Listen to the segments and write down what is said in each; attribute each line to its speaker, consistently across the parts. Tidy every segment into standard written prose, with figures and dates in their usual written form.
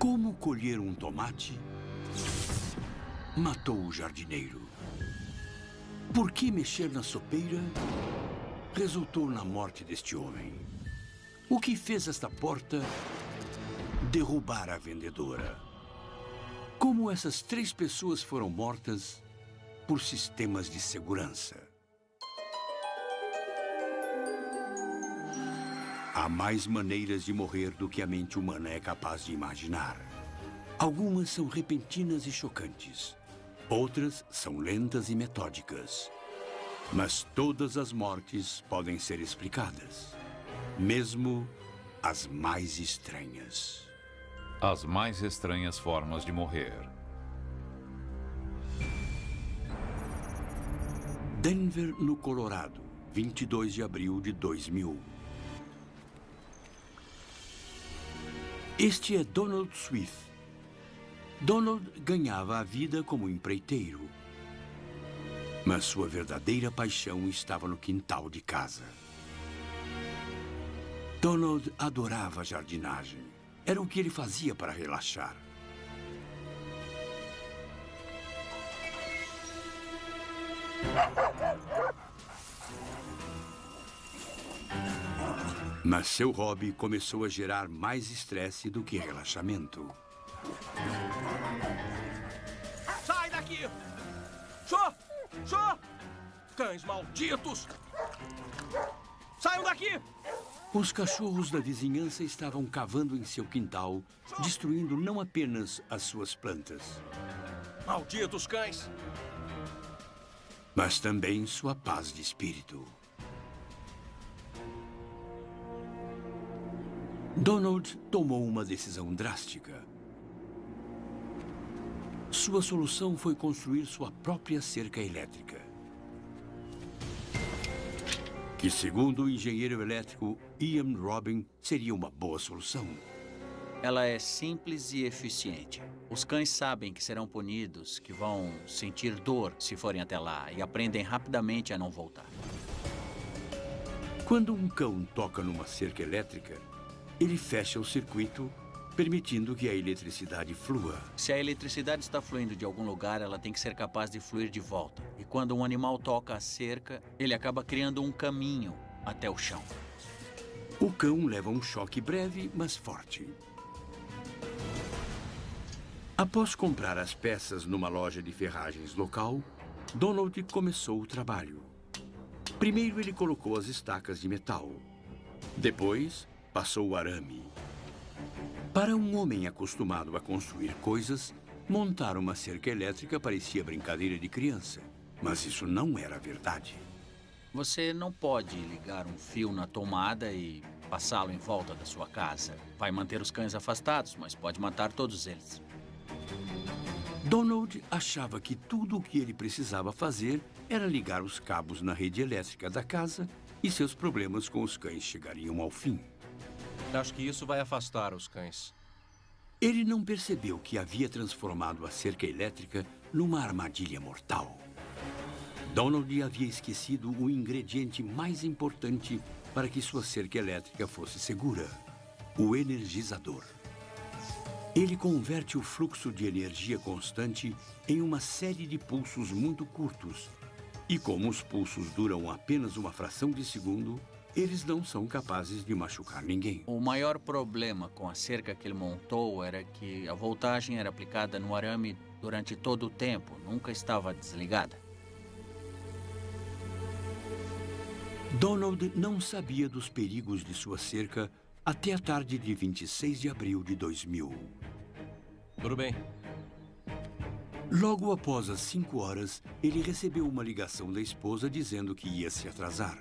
Speaker 1: Como colher um tomate matou o jardineiro. Por que mexer na sopeira resultou na morte deste homem? O que fez esta porta derrubar a vendedora? Como essas 3 pessoas foram mortas por sistemas de segurança? Há mais maneiras de morrer do que a mente humana é capaz de imaginar. Algumas são repentinas e chocantes. Outras são lentas e metódicas. Mas todas as mortes podem ser explicadas. Mesmo as mais estranhas.
Speaker 2: As mais estranhas formas de morrer.
Speaker 1: Denver, no Colorado, 22 de abril de 2000. Este é Donald Swift. Donald ganhava a vida como empreiteiro. Mas sua verdadeira paixão estava no quintal de casa. Donald adorava a jardinagem. Era o que ele fazia para relaxar. Mas seu hobby começou a gerar mais estresse do que relaxamento.
Speaker 3: Sai daqui! Xô! Xô! Cães malditos! Saiam daqui!
Speaker 1: Os cachorros da vizinhança estavam cavando em seu quintal, destruindo não apenas as suas plantas,
Speaker 3: Malditos cães!
Speaker 1: mas também sua paz de espírito. Donald tomou uma decisão drástica. Sua solução foi construir sua própria cerca elétrica. Que, segundo o engenheiro elétrico Ian Robin, seria uma boa solução.
Speaker 4: Ela é simples e eficiente. Os cães sabem que serão punidos, que vão sentir dor se forem até lá e aprendem rapidamente a não voltar.
Speaker 1: Quando um cão toca numa cerca elétrica, ele fecha o circuito, permitindo que a eletricidade flua.
Speaker 4: Se a eletricidade está fluindo de algum lugar, ela tem que ser capaz de fluir de volta. E quando um animal toca a cerca, ele acaba criando um caminho até o chão.
Speaker 1: O cão leva um choque breve, mas forte. Após comprar as peças numa loja de ferragens local, Donald começou o trabalho. Primeiro ele colocou as estacas de metal. Depois, passou o arame. Para um homem acostumado a construir coisas, montar uma cerca elétrica parecia brincadeira de criança. Mas isso não era verdade.
Speaker 4: Você não pode ligar um fio na tomada e passá-lo em volta da sua casa. Vai manter os cães afastados, mas pode matar todos eles.
Speaker 1: Donald achava que tudo o que ele precisava fazer era ligar os cabos na rede elétrica da casa e seus problemas com os cães chegariam ao fim.
Speaker 3: Acho que isso vai afastar os cães.
Speaker 1: Ele não percebeu que havia transformado a cerca elétrica numa armadilha mortal. Donald havia esquecido o ingrediente mais importante para que sua cerca elétrica fosse segura: o energizador. Ele converte o fluxo de energia constante em uma série de pulsos muito curtos. E como os pulsos duram apenas uma fração de segundo, eles não são capazes de machucar ninguém.
Speaker 4: O maior problema com a cerca que ele montou era que a voltagem era aplicada no arame durante todo o tempo, nunca estava desligada.
Speaker 1: Donald não sabia dos perigos de sua cerca até a tarde de 26 de abril de 2000.
Speaker 3: Tudo bem.
Speaker 1: Logo após as 5 horas, ele recebeu uma ligação da esposa dizendo que ia se atrasar.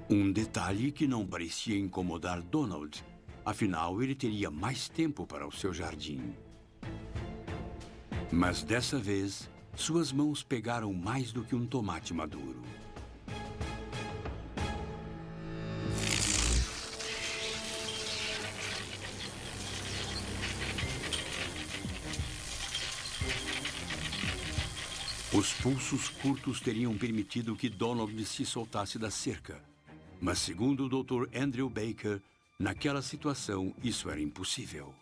Speaker 1: Um detalhe que não parecia incomodar Donald. Afinal, ele teria mais tempo para o seu jardim. Mas dessa vez, suas mãos pegaram mais do que um tomate maduro. Os pulsos curtos teriam permitido que Donald se soltasse da cerca. Mas, segundo o Dr. Andrew Baker, Naquela situação, isso era impossível.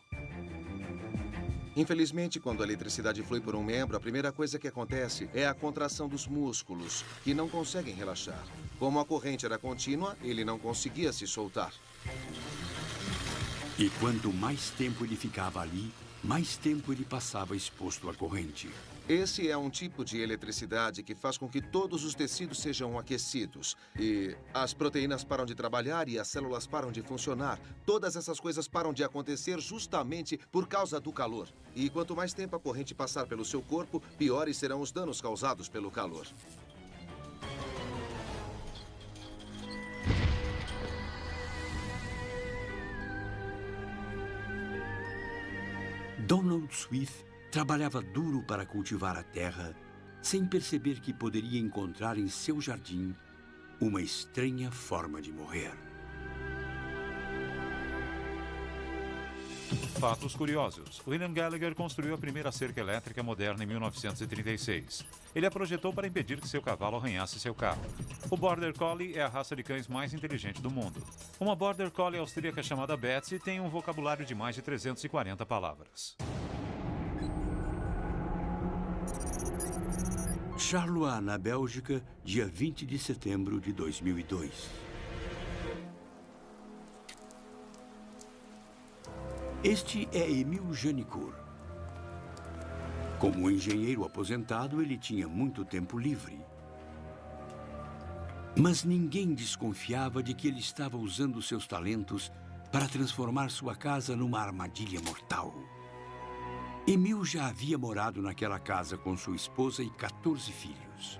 Speaker 5: Infelizmente, quando a eletricidade flui por um membro, a primeira coisa que acontece é a contração dos músculos, que não conseguem relaxar. Como a corrente era contínua, ele não conseguia se soltar.
Speaker 1: E quanto mais tempo ele ficava ali, mais tempo ele passava exposto à corrente.
Speaker 5: Esse é um tipo de eletricidade que faz com que todos os tecidos sejam aquecidos. E as proteínas param de trabalhar e as células param de funcionar. Todas essas coisas param de acontecer justamente por causa do calor. E quanto mais tempo a corrente passar pelo seu corpo, piores serão os danos causados pelo calor.
Speaker 1: Donald Swift trabalhava duro para cultivar a terra, sem perceber que poderia encontrar em seu jardim uma estranha forma de morrer.
Speaker 2: Fatos curiosos. William Gallagher construiu a primeira cerca elétrica moderna em 1936. Ele a projetou para impedir que seu cavalo arranhasse seu carro. O Border Collie é a raça de cães mais inteligente do mundo. Uma Border Collie austríaca chamada Betsy tem um vocabulário de mais de 340 palavras.
Speaker 1: Charleroi, na Bélgica, dia 20 de setembro de 2002. Este é Emile Janicourt. Como engenheiro aposentado, ele tinha muito tempo livre. Mas ninguém desconfiava de que ele estava usando seus talentos para transformar sua casa numa armadilha mortal. Emile já havia morado naquela casa com sua esposa e 14 filhos.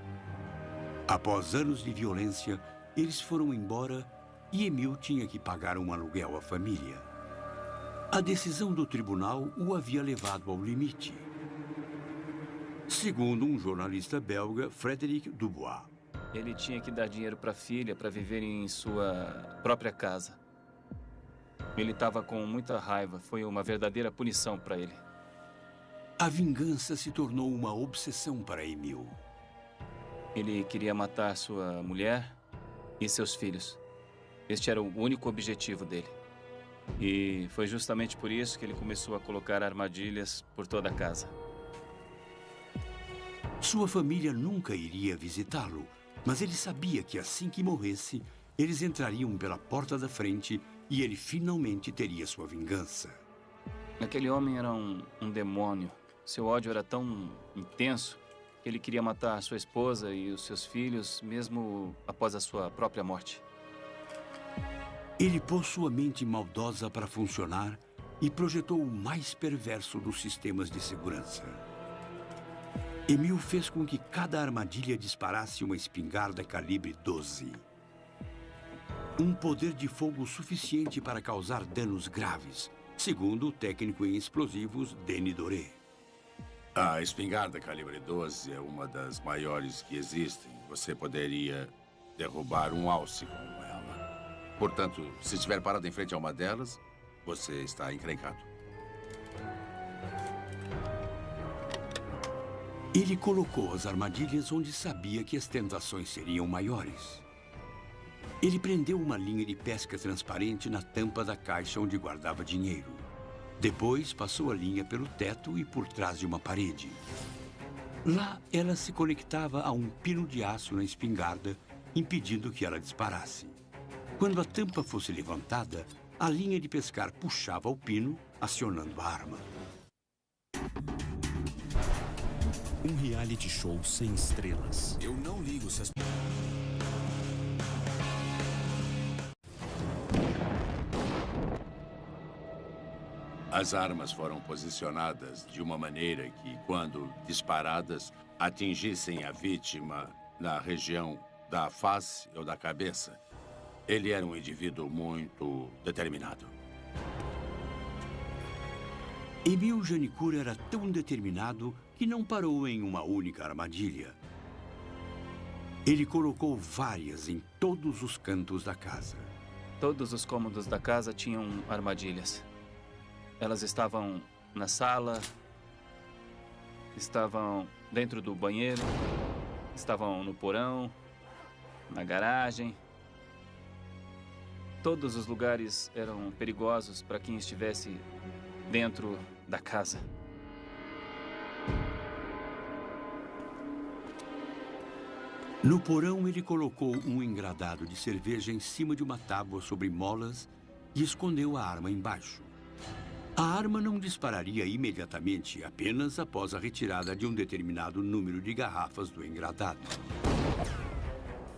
Speaker 1: Após anos de violência, eles foram embora e Emile tinha que pagar um aluguel à família. A decisão do tribunal o havia levado ao limite. Segundo um jornalista belga, Frédéric Dubois.
Speaker 6: Ele tinha que dar dinheiro para a filha para viver em sua própria casa. Ele estava com muita raiva. Foi uma verdadeira punição para ele.
Speaker 1: A vingança se tornou uma obsessão para Emile.
Speaker 6: Ele queria matar sua mulher e seus filhos. Este era o único objetivo dele. E foi justamente por isso que ele começou a colocar armadilhas por toda a casa.
Speaker 1: Sua família nunca iria visitá-lo, mas ele sabia que assim que morresse, eles entrariam pela porta da frente e ele finalmente teria sua vingança.
Speaker 6: Aquele homem era um demônio. Seu ódio era tão intenso que ele queria matar sua esposa e os seus filhos, mesmo após a sua própria morte.
Speaker 1: Ele pôs sua mente maldosa para funcionar e projetou o mais perverso dos sistemas de segurança. Emile fez com que cada armadilha disparasse uma espingarda calibre 12. Um poder de fogo suficiente para causar danos graves, segundo o técnico em explosivos Denis Doré.
Speaker 7: A espingarda calibre 12 é uma das maiores que existem. Você poderia derrubar um alce com ela. Portanto, se estiver parado em frente a uma delas, você está encrencado.
Speaker 1: Ele colocou as armadilhas onde sabia que as tentações seriam maiores. Ele prendeu uma linha de pesca transparente na tampa da caixa onde guardava dinheiro. Depois, passou a linha pelo teto e por trás de uma parede. Lá, ela se conectava a um pino de aço na espingarda, impedindo que ela disparasse. Quando a tampa fosse levantada, a linha de pescar puxava o pino, acionando a arma.
Speaker 8: Um reality show sem estrelas.
Speaker 9: Eu não ligo se as...
Speaker 7: As armas foram posicionadas de uma maneira que, quando disparadas, atingissem a vítima na região da face ou da cabeça. Ele era um indivíduo muito determinado.
Speaker 1: Emile Janicourt era tão determinado que não parou em uma única armadilha. Ele colocou várias em todos os cantos da casa.
Speaker 6: Todos os cômodos da casa tinham armadilhas. Elas estavam na sala, estavam dentro do banheiro, estavam no porão, na garagem. Todos os lugares eram perigosos para quem estivesse dentro da casa.
Speaker 1: No porão, ele colocou um engradado de cerveja em cima de uma tábua sobre molas e escondeu a arma embaixo. A arma não dispararia imediatamente, apenas após a retirada de um determinado número de garrafas do engradado.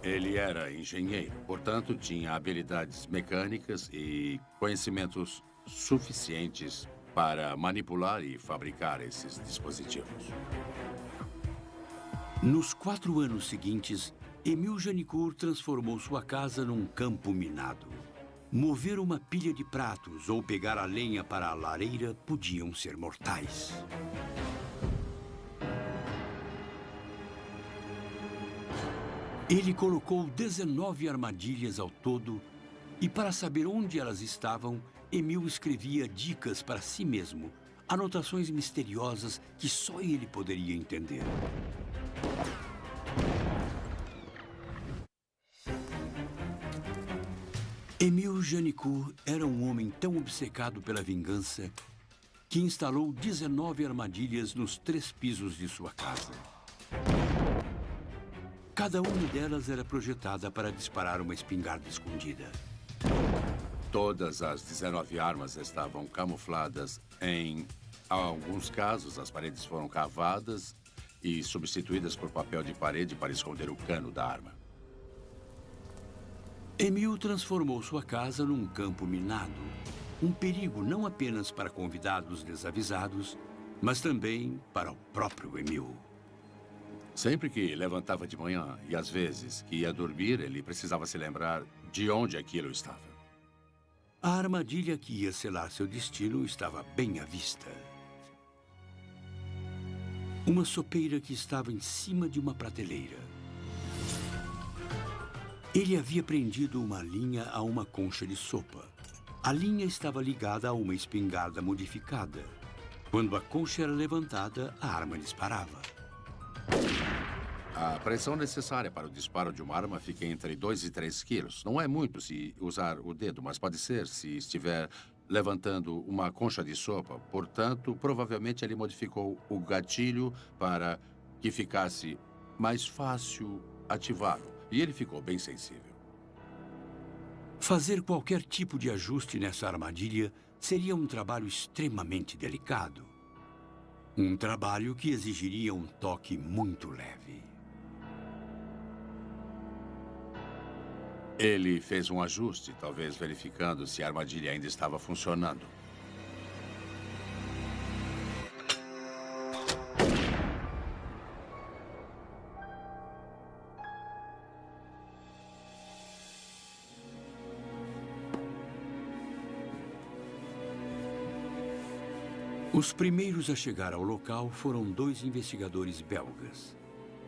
Speaker 7: Ele era engenheiro, portanto, tinha habilidades mecânicas e conhecimentos suficientes para manipular e fabricar esses dispositivos.
Speaker 1: Nos 4 anos seguintes, Emil Janicourt transformou sua casa num campo minado. Mover uma pilha de pratos ou pegar a lenha para a lareira podiam ser mortais. Ele colocou 19 armadilhas ao todo e, para saber onde elas estavam, Emil escrevia dicas para si mesmo, anotações misteriosas que só ele poderia entender. Emil Janicourt era um homem tão obcecado pela vingança que instalou 19 armadilhas nos 3 pisos de sua casa. Cada uma delas era projetada para disparar uma espingarda escondida.
Speaker 7: Todas as 19 armas estavam camufladas em alguns casos, as paredes foram cavadas e substituídas por papel de parede para esconder o cano da arma.
Speaker 1: Emil transformou sua casa num campo minado. Um perigo não apenas para convidados desavisados, mas também para o próprio Emil.
Speaker 7: Sempre que levantava de manhã e às vezes que ia dormir, ele precisava se lembrar de onde aquilo estava.
Speaker 1: A armadilha que ia selar seu destino estava bem à vista. Uma sopeira que estava em cima de uma prateleira. Ele havia prendido uma linha a uma concha de sopa. A linha estava ligada a uma espingarda modificada. Quando a concha era levantada, a arma disparava.
Speaker 7: A pressão necessária para o disparo de uma arma fica entre 2 e 3 quilos. Não é muito se usar o dedo, mas pode ser se estiver levantando uma concha de sopa. Portanto, provavelmente ele modificou o gatilho para que ficasse mais fácil ativá-lo. E ele ficou bem sensível.
Speaker 1: Fazer qualquer tipo de ajuste nessa armadilha seria um trabalho extremamente delicado. Um trabalho que exigiria um toque muito leve.
Speaker 7: Ele fez um ajuste, talvez verificando se a armadilha ainda estava funcionando.
Speaker 1: Os primeiros a chegar ao local foram 2 investigadores belgas.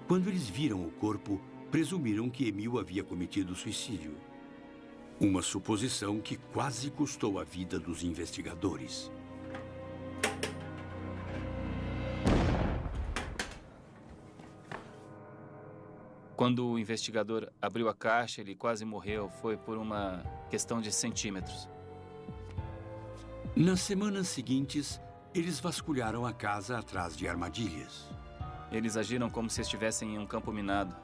Speaker 1: Quando eles viram o corpo, presumiram que Emil havia cometido suicídio. Uma suposição que quase custou a vida dos investigadores.
Speaker 6: Quando o investigador abriu a caixa, ele quase morreu. Foi por uma questão de centímetros.
Speaker 1: Nas semanas seguintes, eles vasculharam a casa atrás de armadilhas.
Speaker 6: Eles agiram como se estivessem em um campo minado.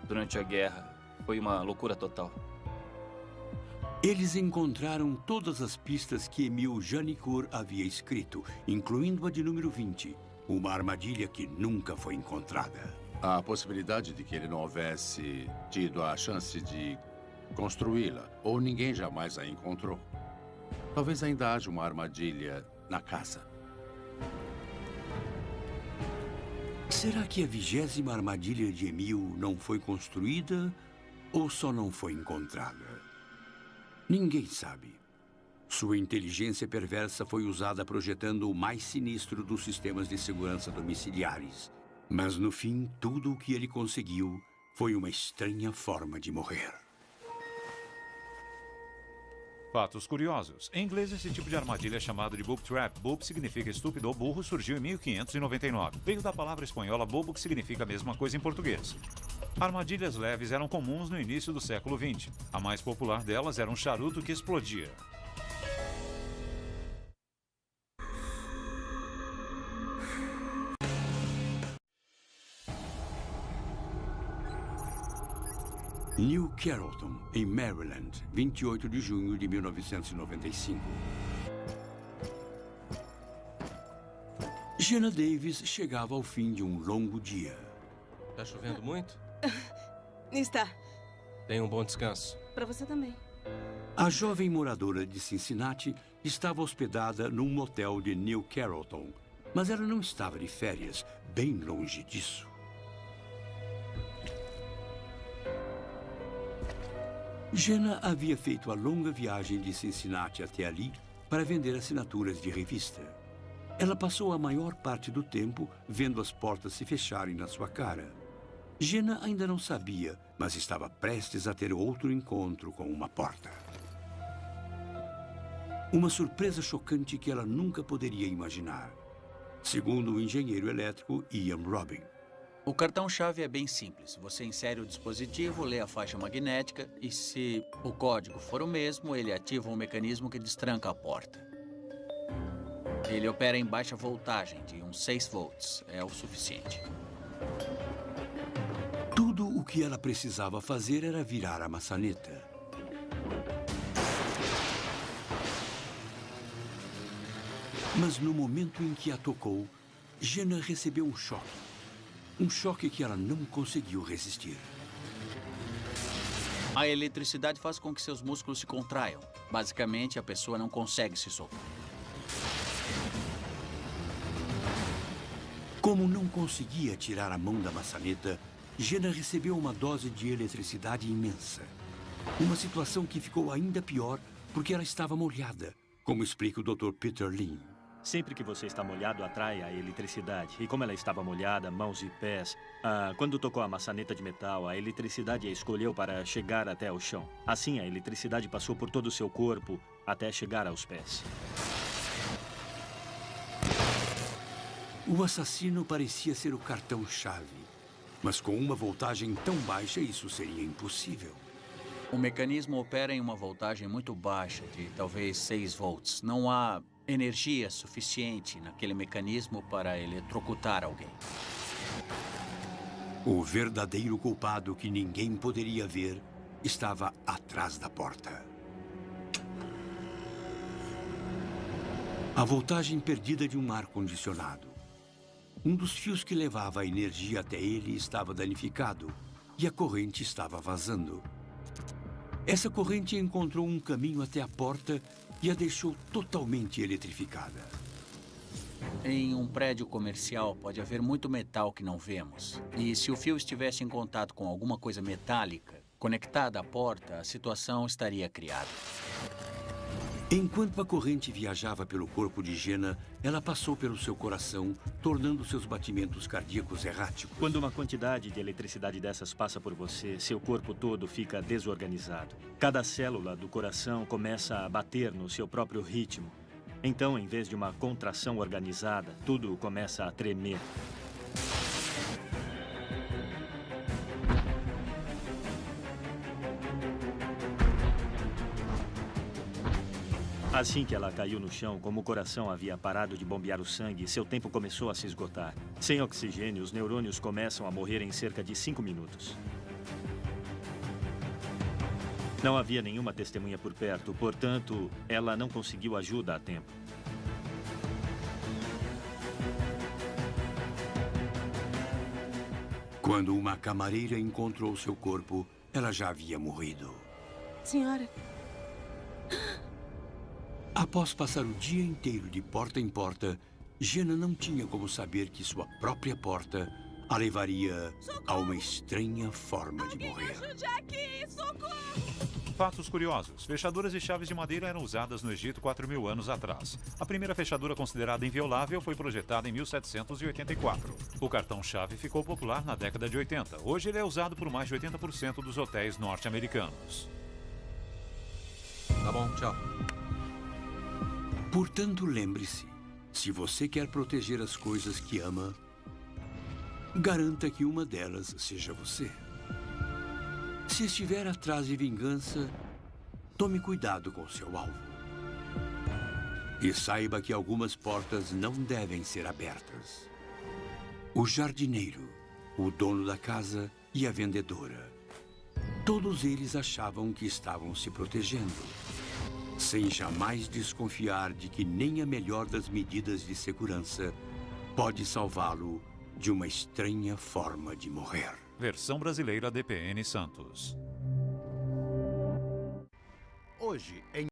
Speaker 6: Durante a guerra, foi uma loucura total.
Speaker 1: Eles encontraram todas as pistas que Emil Janicourt havia escrito, incluindo a de número 20, uma armadilha que nunca foi encontrada.
Speaker 7: A possibilidade de que ele não houvesse tido a chance de construí-la, ou ninguém jamais a encontrou. Talvez ainda haja uma armadilha na casa.
Speaker 1: Será que a 20ª armadilha de Emil não foi construída ou só não foi encontrada? Ninguém sabe. Sua inteligência perversa foi usada projetando o mais sinistro dos sistemas de segurança domiciliares. Mas, no fim, tudo o que ele conseguiu foi uma estranha forma de morrer.
Speaker 2: Fatos curiosos. Em inglês, esse tipo de armadilha é chamado de boob trap. Boob significa estúpido ou burro, surgiu em 1599. Veio da palavra espanhola bobo, que significa a mesma coisa em português. Armadilhas leves eram comuns no início do século XX. A mais popular delas era um charuto que explodia.
Speaker 1: New Carrollton, em Maryland, 28 de junho de 1995. Jenna Davis chegava ao fim de um longo dia.
Speaker 3: Tá chovendo muito?
Speaker 9: Está.
Speaker 3: Tenha um bom descanso.
Speaker 9: Para você também.
Speaker 1: A jovem moradora de Cincinnati estava hospedada num motel de New Carrollton, mas ela não estava de férias, bem longe disso. Jenna havia feito a longa viagem de Cincinnati até ali para vender assinaturas de revista. Ela passou a maior parte do tempo vendo as portas se fecharem na sua cara. Jenna ainda não sabia, mas estava prestes a ter outro encontro com uma porta. Uma surpresa chocante que ela nunca poderia imaginar, segundo o engenheiro elétrico Ian Robin.
Speaker 4: O cartão-chave é bem simples. Você insere o dispositivo, lê a faixa magnética e, se o código for o mesmo, ele ativa um mecanismo que destranca a porta. Ele opera em baixa voltagem, de uns 6 volts. É o suficiente.
Speaker 1: Tudo o que ela precisava fazer era virar a maçaneta. Mas no momento em que a tocou, Jenna recebeu um choque. Um choque que ela não conseguiu resistir.
Speaker 4: A eletricidade faz com que seus músculos se contraiam. Basicamente, a pessoa não consegue se soltar.
Speaker 1: Como não conseguia tirar a mão da maçaneta, Jenna recebeu uma dose de eletricidade imensa. Uma situação que ficou ainda pior porque ela estava molhada, como explica o Dr. Peter Lin.
Speaker 10: Sempre que você está molhado, atrai a eletricidade. E como ela estava molhada, mãos e pés, quando tocou a maçaneta de metal, a eletricidade a escolheu para chegar até o chão. Assim, a eletricidade passou por todo o seu corpo até chegar aos pés.
Speaker 1: O assassino parecia ser o cartão-chave. Mas com uma voltagem tão baixa, isso seria impossível.
Speaker 4: O mecanismo opera em uma voltagem muito baixa, de talvez 6 volts. Não há energia suficiente naquele mecanismo para eletrocutar alguém.
Speaker 1: O verdadeiro culpado que ninguém poderia ver estava atrás da porta. A voltagem perdida de um ar-condicionado. Um dos fios que levava a energia até ele estava danificado e a corrente estava vazando. Essa corrente encontrou um caminho até a porta e a deixou totalmente eletrificada.
Speaker 4: Em um prédio comercial pode haver muito metal que não vemos. E se o fio estivesse em contato com alguma coisa metálica, conectada à porta, a situação estaria criada.
Speaker 1: Enquanto a corrente viajava pelo corpo de Jenna, ela passou pelo seu coração, tornando seus batimentos cardíacos erráticos.
Speaker 10: Quando uma quantidade de eletricidade dessas passa por você, seu corpo todo fica desorganizado. Cada célula do coração começa a bater no seu próprio ritmo. Então, em vez de uma contração organizada, tudo começa a tremer. Assim que ela caiu no chão, como o coração havia parado de bombear o sangue, seu tempo começou a se esgotar. Sem oxigênio, os neurônios começam a morrer em cerca de 5 minutos. Não havia nenhuma testemunha por perto, portanto, ela não conseguiu ajuda a tempo.
Speaker 1: Quando uma camareira encontrou seu corpo, ela já havia morrido.
Speaker 9: Senhora...
Speaker 1: Após passar o dia inteiro de porta em porta, Jenna não tinha como saber que sua própria porta a levaria a uma estranha forma de morrer.
Speaker 9: Ajude aqui! Socorro!
Speaker 2: Fatos curiosos. Fechaduras e chaves de madeira eram usadas no Egito 4.000 anos atrás. A primeira fechadura considerada inviolável foi projetada em 1784. O cartão-chave ficou popular na década de 80. Hoje ele é usado por mais de 80% dos hotéis norte-americanos.
Speaker 3: Tá bom, tchau.
Speaker 1: Portanto, lembre-se, se você quer proteger as coisas que ama, garanta que uma delas seja você. Se estiver atrás de vingança, tome cuidado com seu alvo. E saiba que algumas portas não devem ser abertas. O jardineiro, o dono da casa e a vendedora. Todos eles achavam que estavam se protegendo, sem jamais desconfiar de que nem a melhor das medidas de segurança pode salvá-lo de uma estranha forma de morrer.
Speaker 2: Versão brasileira DPN Santos.
Speaker 11: Hoje, em